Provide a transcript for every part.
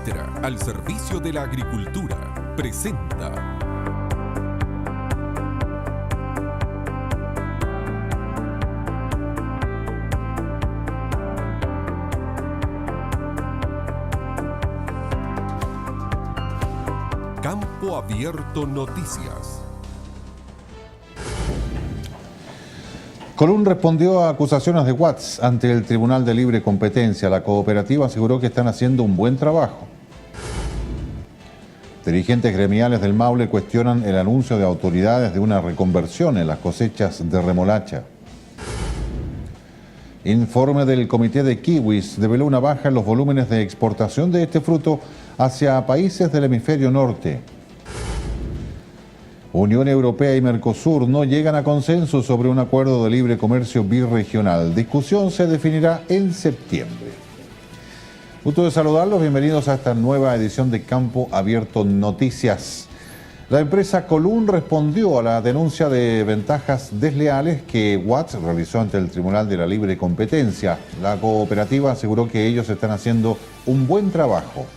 Vitra, al servicio de la agricultura, presenta Campo Abierto Noticias. Colún respondió a acusaciones de Watts ante el Tribunal de Libre Competencia. La cooperativa aseguró que están haciendo un buen trabajo. Dirigentes gremiales del Maule cuestionan el anuncio de autoridades de una reconversión en las cosechas de remolacha. Informe del Comité de Kiwis develó una baja en los volúmenes de exportación de este fruto hacia países del hemisferio norte. Unión Europea y Mercosur no llegan a consenso sobre un acuerdo de libre comercio birregional. Discusión se definirá en septiembre. Gusto de saludarlos, bienvenidos a esta nueva edición de Campo Abierto Noticias. La empresa Colún respondió a la denuncia de ventajas desleales que Watts realizó ante el Tribunal de la Libre Competencia. La cooperativa aseguró que ellos están haciendo un buen trabajo.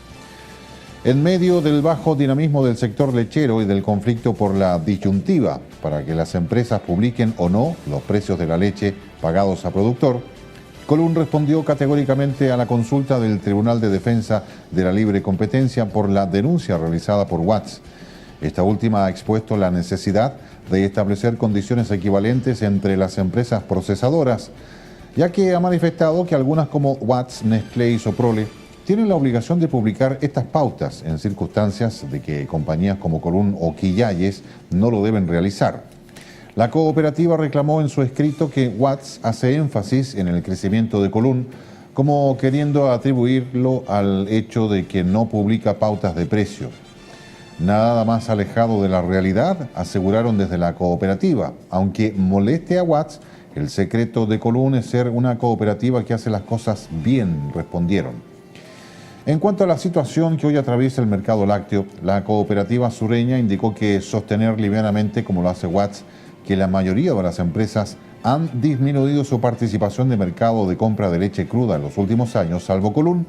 En medio del bajo dinamismo del sector lechero y del conflicto por la disyuntiva para que las empresas publiquen o no los precios de la leche pagados a productor, Colún respondió categóricamente a la consulta del Tribunal de Defensa de la Libre Competencia por la denuncia realizada por Watts. Esta última ha expuesto la necesidad de establecer condiciones equivalentes entre las empresas procesadoras, ya que ha manifestado que algunas como Watts, Nestlé y Soprole tienen la obligación de publicar estas pautas en circunstancias de que compañías como Colún o Quillayes no lo deben realizar. La cooperativa reclamó en su escrito que Watts hace énfasis en el crecimiento de Colún, como queriendo atribuirlo al hecho de que no publica pautas de precio. Nada más alejado de la realidad, aseguraron desde la cooperativa. Aunque moleste a Watts, el secreto de Colún es ser una cooperativa que hace las cosas bien, respondieron. En cuanto a la situación que hoy atraviesa el mercado lácteo, la cooperativa sureña indicó que sostener livianamente, como lo hace Watts, que la mayoría de las empresas han disminuido su participación de mercado de compra de leche cruda en los últimos años, salvo Colún,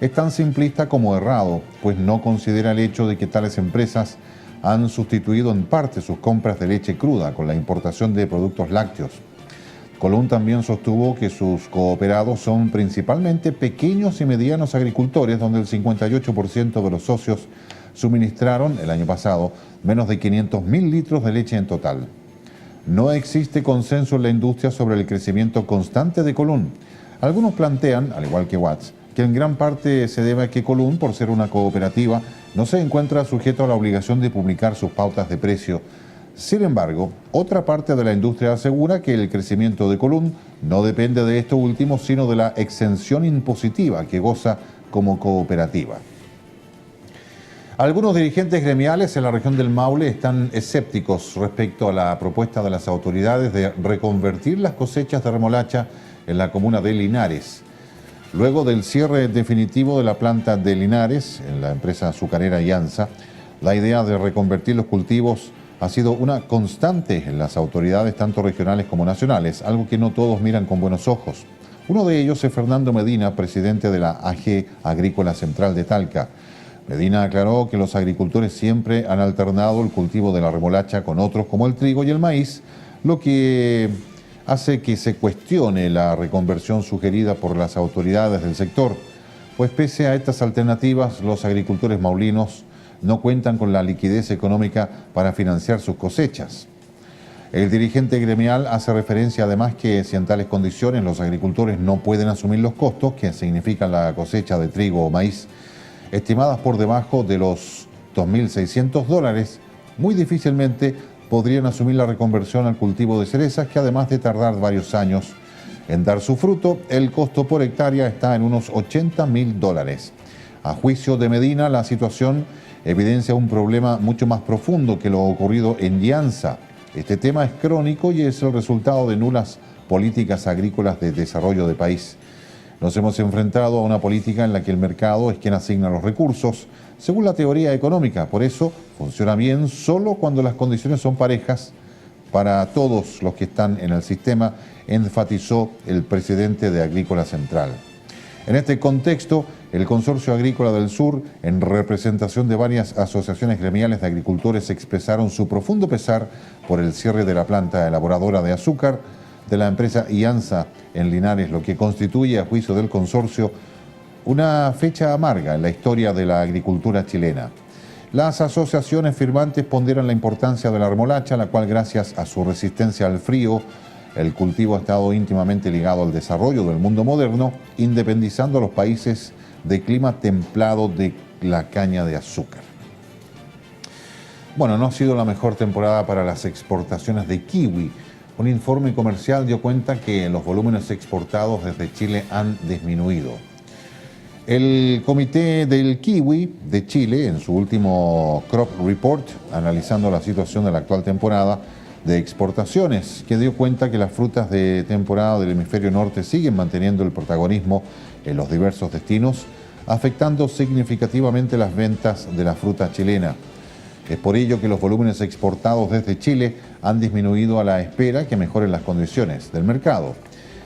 es tan simplista como errado, pues no considera el hecho de que tales empresas han sustituido en parte sus compras de leche cruda con la importación de productos lácteos. Colún también sostuvo que sus cooperados son principalmente pequeños y medianos agricultores, donde el 58% de los socios suministraron el año pasado menos de 500.000 litros de leche en total. No existe consenso en la industria sobre el crecimiento constante de Colún. Algunos plantean, al igual que Watts, que en gran parte se debe a que Colún, por ser una cooperativa, no se encuentra sujeto a la obligación de publicar sus pautas de precio. Sin embargo, otra parte de la industria asegura que el crecimiento de Colún no depende de esto último, sino de la exención impositiva que goza como cooperativa. Algunos dirigentes gremiales en la región del Maule están escépticos respecto a la propuesta de las autoridades de reconvertir las cosechas de remolacha en la comuna de Linares. Luego del cierre definitivo de la planta de Linares, en la empresa azucarera Ianza, la idea de reconvertir los cultivos ha sido una constante en las autoridades tanto regionales como nacionales, algo que no todos miran con buenos ojos. Uno de ellos es Fernando Medina, presidente de la AG Agrícola Central de Talca. Medina aclaró que los agricultores siempre han alternado el cultivo de la remolacha con otros como el trigo y el maíz, lo que hace que se cuestione la reconversión sugerida por las autoridades del sector, pues pese a estas alternativas, los agricultores maulinos no cuentan con la liquidez económica para financiar sus cosechas. El dirigente gremial hace referencia además que si en tales condiciones los agricultores no pueden asumir los costos que significa la cosecha de trigo o maíz, estimadas por debajo de los $2.600, muy difícilmente podrían asumir la reconversión al cultivo de cerezas, que además de tardar varios años en dar su fruto, el costo por hectárea está en unos $80.000. A juicio de Medina, la situación evidencia un problema mucho más profundo que lo ocurrido en Llanza. Este tema es crónico y es el resultado de nulas políticas agrícolas de desarrollo de país. Nos hemos enfrentado a una política en la que el mercado es quien asigna los recursos, según la teoría económica. Por eso funciona bien solo cuando las condiciones son parejas para todos los que están en el sistema, enfatizó el presidente de Agrícola Central. En este contexto, el Consorcio Agrícola del Sur, en representación de varias asociaciones gremiales de agricultores, expresaron su profundo pesar por el cierre de la planta elaboradora de azúcar de la empresa IANSA en Linares, lo que constituye, a juicio del consorcio, una fecha amarga en la historia de la agricultura chilena. Las asociaciones firmantes ponderan la importancia de la remolacha, la cual, gracias a su resistencia al frío, el cultivo ha estado íntimamente ligado al desarrollo del mundo moderno, independizando a los países de clima templado de la caña de azúcar. Bueno, no ha sido la mejor temporada para las exportaciones de kiwi. Un informe comercial dio cuenta que los volúmenes exportados desde Chile han disminuido. El Comité del Kiwi de Chile, en su último Crop Report, analizando la situación de la actual temporada de exportaciones, que dio cuenta que las frutas de temporada del hemisferio norte siguen manteniendo el protagonismo en los diversos destinos, afectando significativamente las ventas de la fruta chilena. Es por ello que los volúmenes exportados desde Chile han disminuido a la espera que mejoren las condiciones del mercado.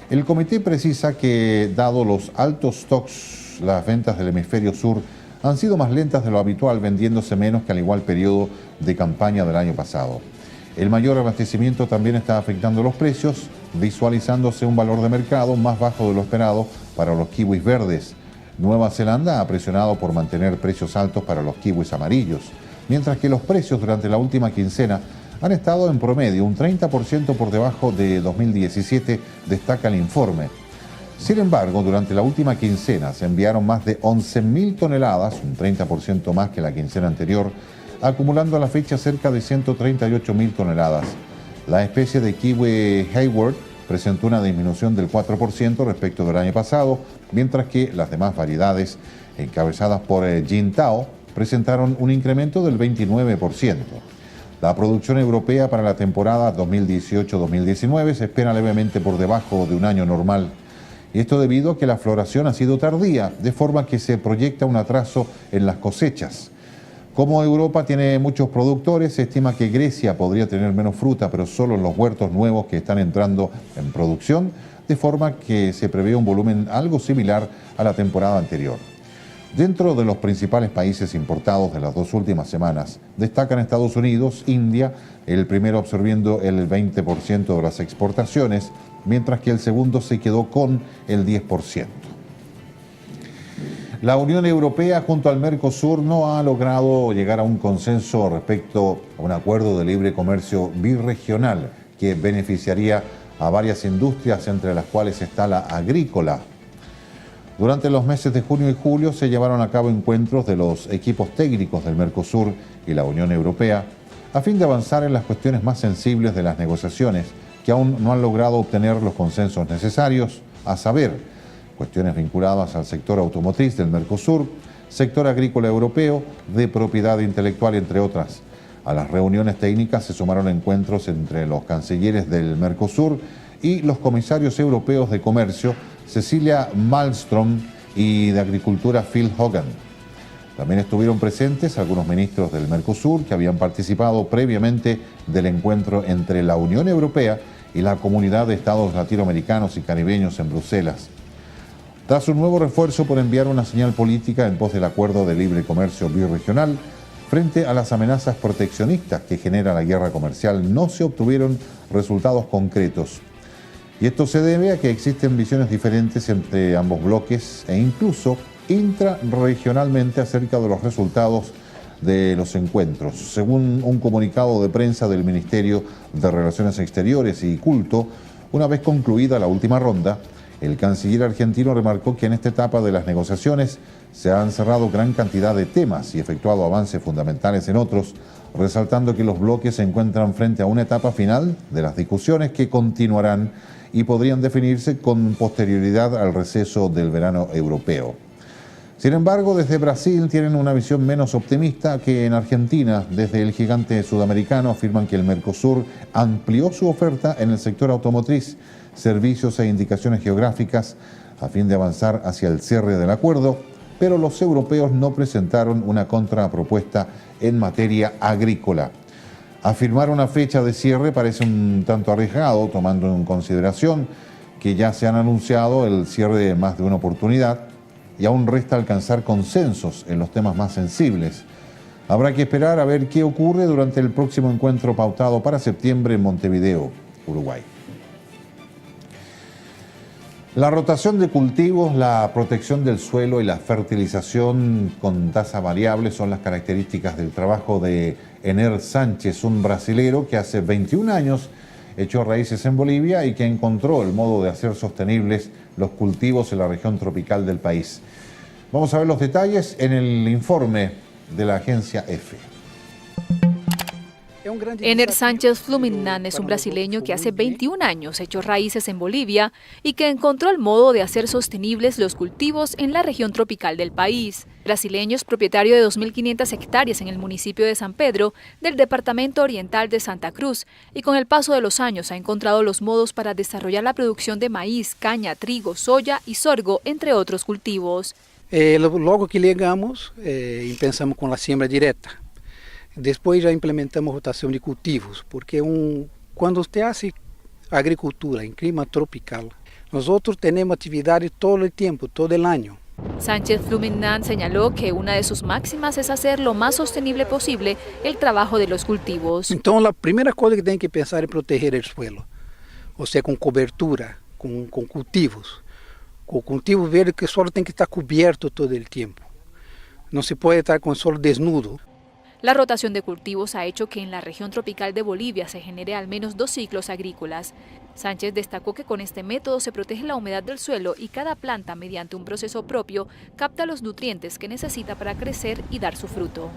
El comité precisa que, dado los altos stocks, las ventas del hemisferio sur han sido más lentas de lo habitual, vendiéndose menos que al igual periodo de campaña del año pasado. El mayor abastecimiento también está afectando los precios, visualizándose un valor de mercado más bajo de lo esperado para los kiwis verdes. Nueva Zelanda ha presionado por mantener precios altos para los kiwis amarillos, mientras que los precios durante la última quincena han estado en promedio un 30% por debajo de 2017, destaca el informe. Sin embargo, durante la última quincena se enviaron más de 11.000 toneladas, un 30% más que la quincena anterior, acumulando a la fecha cerca de 138.000 toneladas. La especie de kiwi Hayward presentó una disminución del 4% respecto del año pasado, mientras que las demás variedades, encabezadas por Jintao, presentaron un incremento del 29%. La producción europea para la temporada 2018-2019 se espera levemente por debajo de un año normal. Y esto debido a que la floración ha sido tardía, de forma que se proyecta un atraso en las cosechas. Como Europa tiene muchos productores, se estima que Grecia podría tener menos fruta, pero solo en los huertos nuevos que están entrando en producción, de forma que se prevé un volumen algo similar a la temporada anterior. Dentro de los principales países importados de las dos últimas semanas, destacan Estados Unidos, India, el primero absorbiendo el 20% de las exportaciones, mientras que el segundo se quedó con el 10%. La Unión Europea junto al Mercosur no ha logrado llegar a un consenso respecto a un acuerdo de libre comercio birregional que beneficiaría a varias industrias, entre las cuales está la agrícola. Durante los meses de junio y julio se llevaron a cabo encuentros de los equipos técnicos del Mercosur y la Unión Europea a fin de avanzar en las cuestiones más sensibles de las negociaciones que aún no han logrado obtener los consensos necesarios, a saber, cuestiones vinculadas al sector automotriz del Mercosur, sector agrícola europeo, de propiedad intelectual, entre otras. A las reuniones técnicas se sumaron encuentros entre los cancilleres del Mercosur y los comisarios europeos de comercio, Cecilia Malmström, y de Agricultura, Phil Hogan. También estuvieron presentes algunos ministros del Mercosur que habían participado previamente del encuentro entre la Unión Europea y la Comunidad de Estados Latinoamericanos y Caribeños en Bruselas. Tras un nuevo refuerzo por enviar una señal política en pos del acuerdo de libre comercio birregional, frente a las amenazas proteccionistas que genera la guerra comercial, no se obtuvieron resultados concretos. Y esto se debe a que existen visiones diferentes entre ambos bloques e incluso intrarregionalmente acerca de los resultados de los encuentros. Según un comunicado de prensa del Ministerio de Relaciones Exteriores y Culto, una vez concluida la última ronda, el canciller argentino remarcó que en esta etapa de las negociaciones se han cerrado gran cantidad de temas y efectuado avances fundamentales en otros, resaltando que los bloques se encuentran frente a una etapa final de las discusiones que continuarán y podrían definirse con posterioridad al receso del verano europeo. Sin embargo, desde Brasil tienen una visión menos optimista que en Argentina. Desde el gigante sudamericano afirman que el Mercosur amplió su oferta en el sector automotriz, servicios e indicaciones geográficas a fin de avanzar hacia el cierre del acuerdo, pero los europeos no presentaron una contrapropuesta en materia agrícola. Afirmar una fecha de cierre parece un tanto arriesgado, tomando en consideración que ya se han anunciado el cierre de más de una oportunidad y aún resta alcanzar consensos en los temas más sensibles. Habrá que esperar a ver qué ocurre durante el próximo encuentro pautado para septiembre en Montevideo, Uruguay. La rotación de cultivos, la protección del suelo y la fertilización con tasa variable son las características del trabajo de Ener Sánchez, un brasilero que hace 21 años echó raíces en Bolivia y que encontró el modo de hacer sostenibles los cultivos en la región tropical del país. Vamos a ver los detalles en el informe de la agencia EFE. Ener Sánchez Fluminense es un brasileño que hace 21 años echó raíces en Bolivia y que encontró el modo de hacer sostenibles los cultivos en la región tropical del país. Brasileño es propietario de 2.500 hectáreas en el municipio de San Pedro, del departamento oriental de Santa Cruz, y con el paso de los años ha encontrado los modos para desarrollar la producción de maíz, caña, trigo, soya y sorgo, entre otros cultivos. Logo que llegamos, pensamos con la siembra directa. Después ya implementamos rotación de cultivos, porque cuando usted hace agricultura en clima tropical, nosotros tenemos actividades todo el tiempo, todo el año. Sánchez Fluminense señaló que una de sus máximas es hacer lo más sostenible posible el trabajo de los cultivos. Entonces la primera cosa que tienen que pensar es proteger el suelo, o sea, con cobertura, con cultivos. Con cultivos verdes que solo tiene que estar cubierto todo el tiempo. No se puede estar con el suelo desnudo. La rotación de cultivos ha hecho que en la región tropical de Bolivia se genere al menos 2 ciclos agrícolas. Sánchez destacó que con este método se protege la humedad del suelo y cada planta, mediante un proceso propio, capta los nutrientes que necesita para crecer y dar su fruto.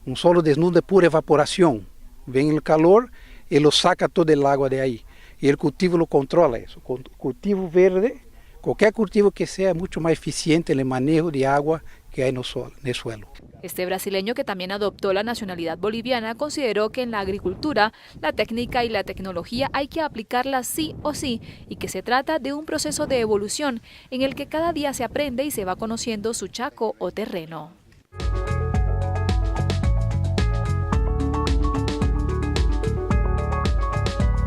Un suelo desnudo es pura evaporación. Ven el calor y lo saca todo el agua de ahí. Y el cultivo lo controla eso. Cultivo verde, cualquier cultivo que sea mucho más eficiente en el manejo de agua que hay en el suelo. Este brasileño, que también adoptó la nacionalidad boliviana, consideró que en la agricultura la técnica y la tecnología hay que aplicarlas sí o sí y que se trata de un proceso de evolución en el que cada día se aprende y se va conociendo su chaco o terreno.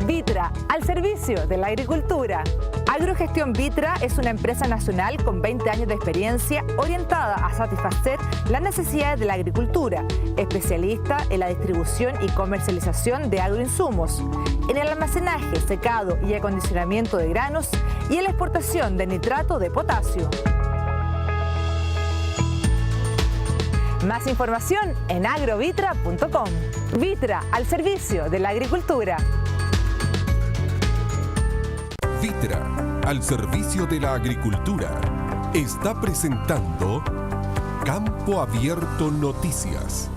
Vitra, al servicio de la agricultura. Agrogestión Vitra es una empresa nacional con 20 años de experiencia orientada a satisfacer las necesidades de la agricultura, especialista en la distribución y comercialización de agroinsumos, en el almacenaje, secado y acondicionamiento de granos y en la exportación de nitrato de potasio. Más información en agrovitra.com. Vitra, al servicio de la agricultura. Vitra, al servicio de la agricultura, está presentando Campo Abierto Noticias.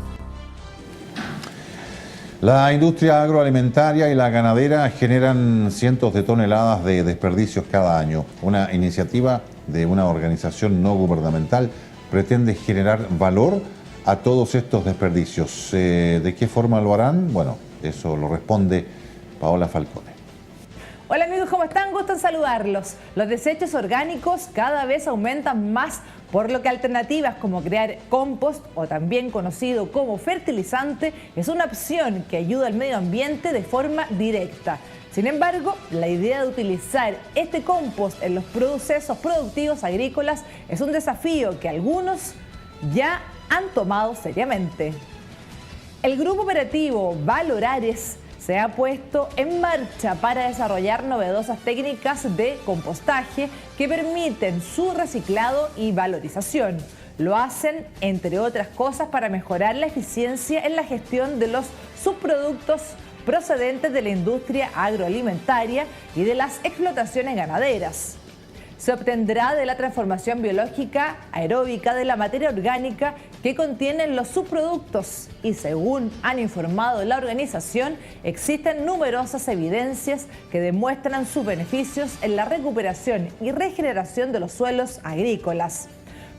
La industria agroalimentaria y la ganadera generan cientos de toneladas de desperdicios cada año. Una iniciativa de una organización no gubernamental pretende generar valor a todos estos desperdicios. ¿De qué forma lo harán? Bueno, eso lo responde Paola Falcone. Hola amigos, ¿cómo están? Gusto en saludarlos. Los desechos orgánicos cada vez aumentan más, por lo que alternativas como crear compost, o también conocido como fertilizante, es una opción que ayuda al medio ambiente de forma directa. Sin embargo, la idea de utilizar este compost en los procesos productivos agrícolas es un desafío que algunos ya han tomado seriamente. El grupo operativo Valorares se ha puesto en marcha para desarrollar novedosas técnicas de compostaje que permiten su reciclado y valorización. Lo hacen, entre otras cosas, para mejorar la eficiencia en la gestión de los subproductos procedentes de la industria agroalimentaria y de las explotaciones ganaderas. Se obtendrá de la transformación biológica aeróbica de la materia orgánica que contienen los subproductos y, según han informado la organización, existen numerosas evidencias que demuestran sus beneficios en la recuperación y regeneración de los suelos agrícolas.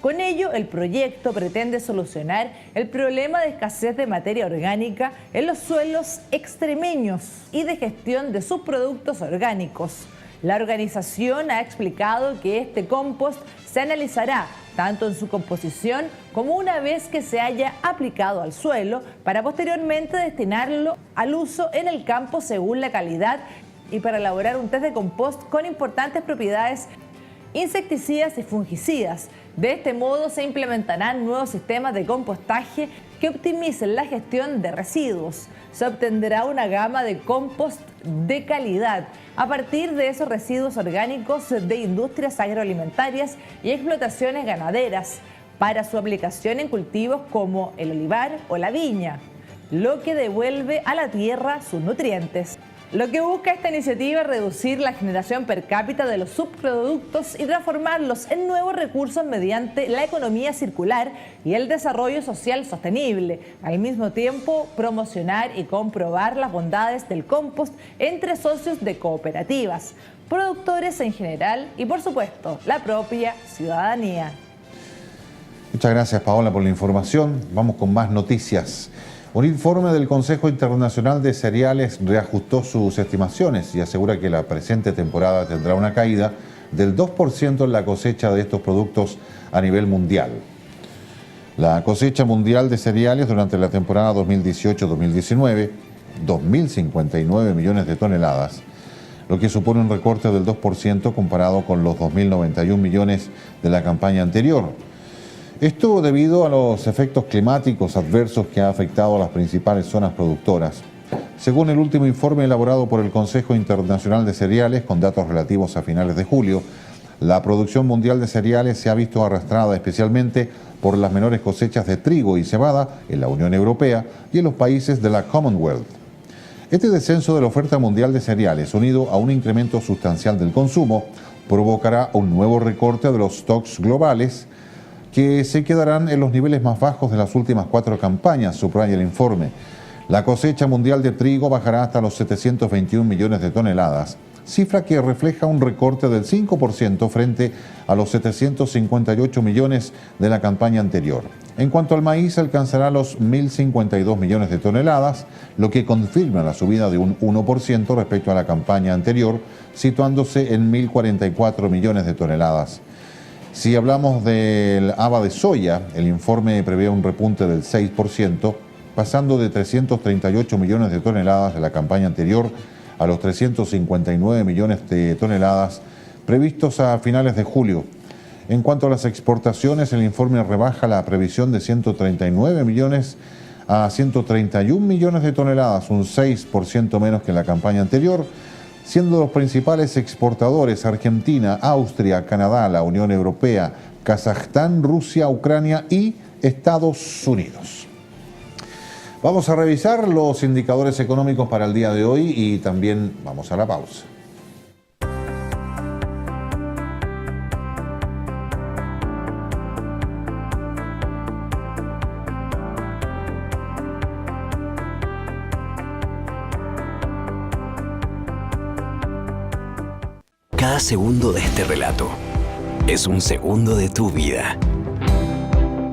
Con ello, el proyecto pretende solucionar el problema de escasez de materia orgánica en los suelos extremeños y de gestión de subproductos orgánicos. La organización ha explicado que este compost se analizará tanto en su composición como una vez que se haya aplicado al suelo, para posteriormente destinarlo al uso en el campo según la calidad y para elaborar un test de compost con importantes propiedades insecticidas y fungicidas. De este modo se implementarán nuevos sistemas de compostaje que optimicen la gestión de residuos. Se obtendrá una gama de compost de calidad a partir de esos residuos orgánicos de industrias agroalimentarias y explotaciones ganaderas para su aplicación en cultivos como el olivar o la viña, lo que devuelve a la tierra sus nutrientes. Lo que busca esta iniciativa es reducir la generación per cápita de los subproductos y transformarlos en nuevos recursos mediante la economía circular y el desarrollo social sostenible. Al mismo tiempo, promocionar y comprobar las bondades del compost entre socios de cooperativas, productores en general y, por supuesto, la propia ciudadanía. Muchas gracias, Paola, por la información. Vamos con más noticias. Un informe del Consejo Internacional de Cereales reajustó sus estimaciones y asegura que la presente temporada tendrá una caída del 2% en la cosecha de estos productos a nivel mundial. La cosecha mundial de cereales durante la temporada 2018-2019, 2.059 millones de toneladas, lo que supone un recorte del 2% comparado con los 2.091 millones de la campaña anterior. Esto debido a los efectos climáticos adversos que ha afectado a las principales zonas productoras. Según el último informe elaborado por el Consejo Internacional de Cereales, con datos relativos a finales de julio, la producción mundial de cereales se ha visto arrastrada especialmente por las menores cosechas de trigo y cebada en la Unión Europea y en los países de la Commonwealth. Este descenso de la oferta mundial de cereales, unido a un incremento sustancial del consumo, provocará un nuevo recorte de los stocks globales, que se quedarán en los niveles más bajos de las últimas 4 campañas, subraya el informe. La cosecha mundial de trigo bajará hasta los 721 millones de toneladas, cifra que refleja un recorte del 5% frente a los 758 millones de la campaña anterior. En cuanto al maíz, alcanzará los 1.052 millones de toneladas, lo que confirma la subida de un 1% respecto a la campaña anterior, situándose en 1.044 millones de toneladas. Si hablamos del haba de soya, el informe prevé un repunte del 6%, pasando de 338 millones de toneladas de la campaña anterior a los 359 millones de toneladas previstos a finales de julio. En cuanto a las exportaciones, el informe rebaja la previsión de 139 millones a 131 millones de toneladas, un 6% menos que en la campaña anterior, siendo los principales exportadores Argentina, Austria, Canadá, la Unión Europea, Kazajstán, Rusia, Ucrania y Estados Unidos. Vamos a revisar los indicadores económicos para el día de hoy y también vamos a la pausa. Cada segundo de este relato es un segundo de tu vida.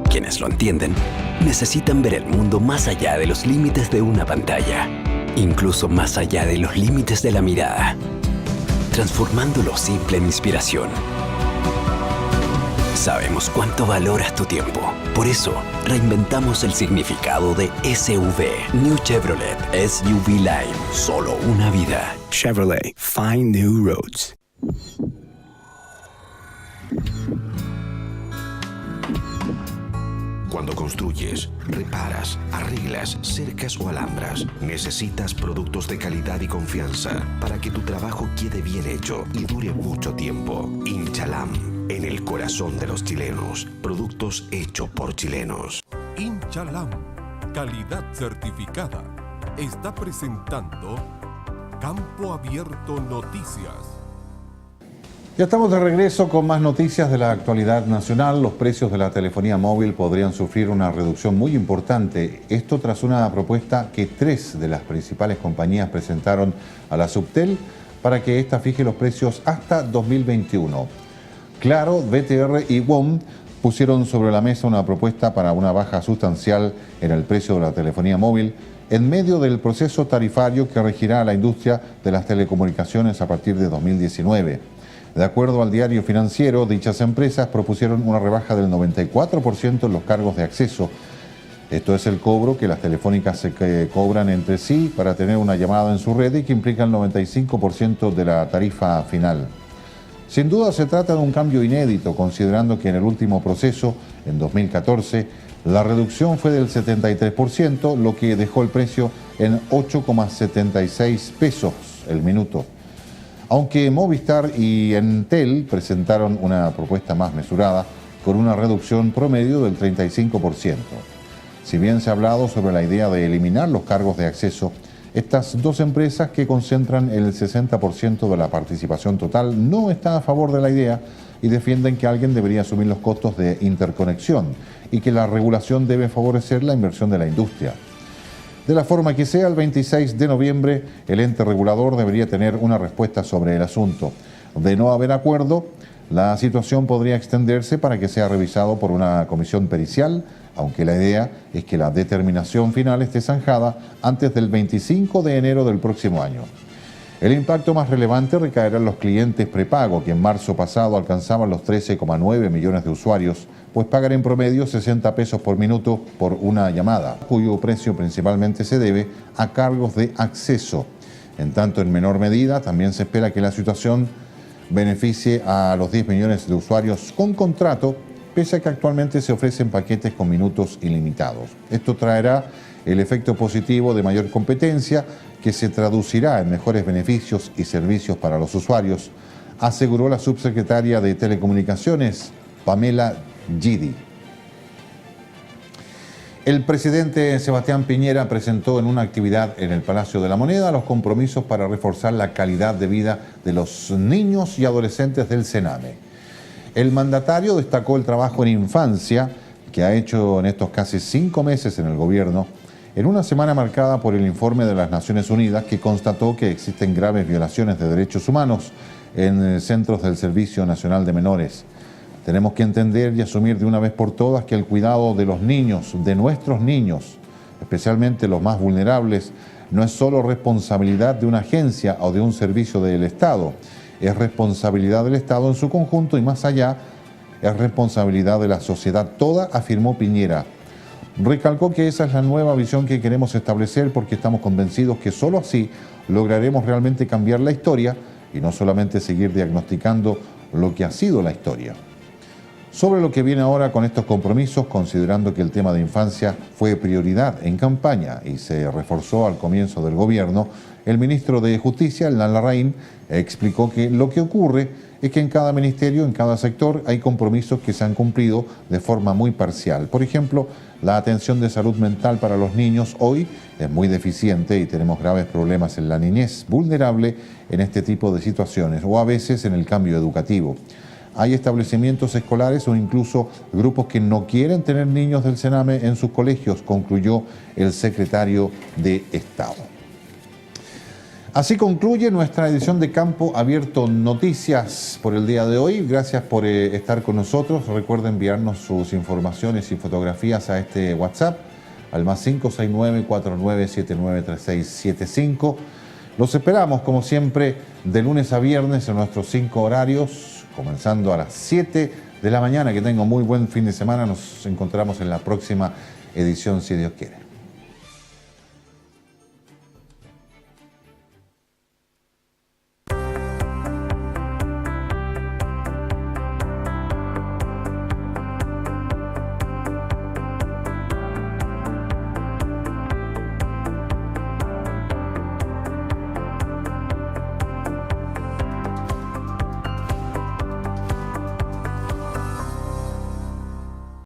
Quienes lo entienden necesitan ver el mundo más allá de los límites de una pantalla, incluso más allá de los límites de la mirada, transformando lo simple en inspiración. Sabemos cuánto valoras tu tiempo. Por eso, reinventamos el significado de SUV. New Chevrolet SUV Line. Solo una vida. Chevrolet. Find new roads. Cuando construyes, reparas, arreglas, cercas o alambras, necesitas productos de calidad y confianza para que tu trabajo quede bien hecho y dure mucho tiempo. Inchalam, en el corazón de los chilenos. Productos hechos por chilenos. Inchalam, calidad certificada, está presentando Campo Abierto Noticias. Ya estamos de regreso con más noticias de la actualidad nacional. Los precios de la telefonía móvil podrían sufrir una reducción muy importante. Esto tras una propuesta que 3 de las principales compañías presentaron a la Subtel para que ésta fije los precios hasta 2021. Claro, BTR y WOM pusieron sobre la mesa una propuesta para una baja sustancial en el precio de la telefonía móvil en medio del proceso tarifario que regirá a la industria de las telecomunicaciones a partir de 2019. De acuerdo al diario financiero, dichas empresas propusieron una rebaja del 94% en los cargos de acceso. Esto es el cobro que las telefónicas se cobran entre sí para tener una llamada en su red y que implica el 95% de la tarifa final. Sin duda se trata de un cambio inédito, considerando que en el último proceso, en 2014, la reducción fue del 73%, lo que dejó el precio en 8,76 pesos el minuto. Aunque Movistar y Entel presentaron una propuesta más mesurada, con una reducción promedio del 35%. Si bien se ha hablado sobre la idea de eliminar los cargos de acceso, estas dos empresas que concentran el 60% de la participación total no están a favor de la idea y defienden que alguien debería asumir los costos de interconexión y que la regulación debe favorecer la inversión de la industria. De la forma que sea, el 26 de noviembre el ente regulador debería tener una respuesta sobre el asunto. De no haber acuerdo, la situación podría extenderse para que sea revisado por una comisión pericial, aunque la idea es que la determinación final esté zanjada antes del 25 de enero del próximo año. El impacto más relevante recaerá en los clientes prepago, que en marzo pasado alcanzaban los 13,9 millones de usuarios, pues pagan en promedio 60 pesos por minuto por una llamada, cuyo precio principalmente se debe a cargos de acceso. En tanto, en menor medida, también se espera que la situación beneficie a los 10 millones de usuarios con contrato, pese a que actualmente se ofrecen paquetes con minutos ilimitados. Esto traerá el efecto positivo de mayor competencia, que se traducirá en mejores beneficios y servicios para los usuarios, aseguró la subsecretaria de Telecomunicaciones, Pamela Gidi. El presidente Sebastián Piñera presentó en una actividad en el Palacio de la Moneda los compromisos para reforzar la calidad de vida de los niños y adolescentes del Sename. El mandatario destacó el trabajo en infancia que ha hecho en estos casi 5 meses en el gobierno, en una semana marcada por el informe de las Naciones Unidas que constató que existen graves violaciones de derechos humanos en centros del Servicio Nacional de Menores. Tenemos que entender y asumir de una vez por todas que el cuidado de los niños, de nuestros niños, especialmente los más vulnerables, no es solo responsabilidad de una agencia o de un servicio del Estado, es responsabilidad del Estado en su conjunto y más allá, es responsabilidad de la sociedad toda, afirmó Piñera. Recalcó que esa es la nueva visión que queremos establecer porque estamos convencidos que solo así lograremos realmente cambiar la historia y no solamente seguir diagnosticando lo que ha sido la historia. Sobre lo que viene ahora con estos compromisos, considerando que el tema de infancia fue prioridad en campaña y se reforzó al comienzo del gobierno, el ministro de Justicia, Hernán Larraín, explicó que lo que ocurre es que en cada ministerio, en cada sector, hay compromisos que se han cumplido de forma muy parcial. Por ejemplo, la atención de salud mental para los niños hoy es muy deficiente y tenemos graves problemas en la niñez vulnerable en este tipo de situaciones o a veces en el cambio educativo. Hay establecimientos escolares o incluso grupos que no quieren tener niños del Sename en sus colegios, concluyó el secretario de Estado. Así concluye nuestra edición de Campo Abierto Noticias por el día de hoy. Gracias por estar con nosotros. Recuerden enviarnos sus informaciones y fotografías a este WhatsApp, al más 569-4979-3675. Los esperamos, como siempre, de lunes a viernes en nuestros 5 horarios, comenzando a las 7 de la mañana. Que tengan muy buen fin de semana. Nos encontramos en la próxima edición, si Dios quiere.